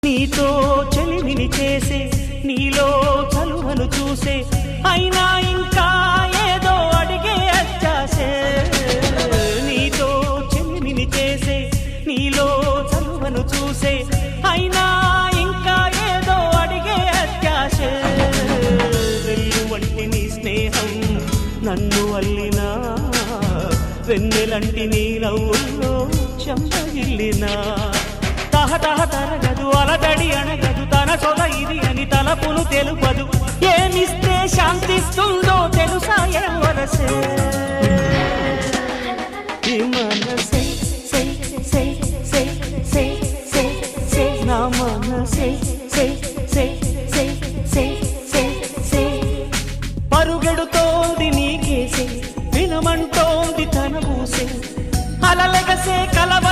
నీతో చెలిమిని చేసే నీలో చలువను చూసే అయినా ఇంకా ఏదో అడిగే అత్యాసే నీతో చెలిమిని చేసే నీలో చలువను చూసే అయినా ఇంకా ఏదో అడిగే అత్యాసే వెళ్ళు వంటి నీ స్నేహం నన్ను అల్లినా వెన్నెలంటి నీ నవ్వుల్లో చెంపగిల్లినా తహతహ తరగదు అలదడి అనగదు తన సొద ఇది అని తలపులు తెలుపదు ఏమిస్తే శాంతిస్తుందో తెలుసా ఎవరసే ఈ మనసే సే సే సే సే సే సే నా మనసే సే సే సే సే సే సే పరుగెడుతోంది నీకేసే వినమంటోంది తన ఊసే అలలెగసే కలవ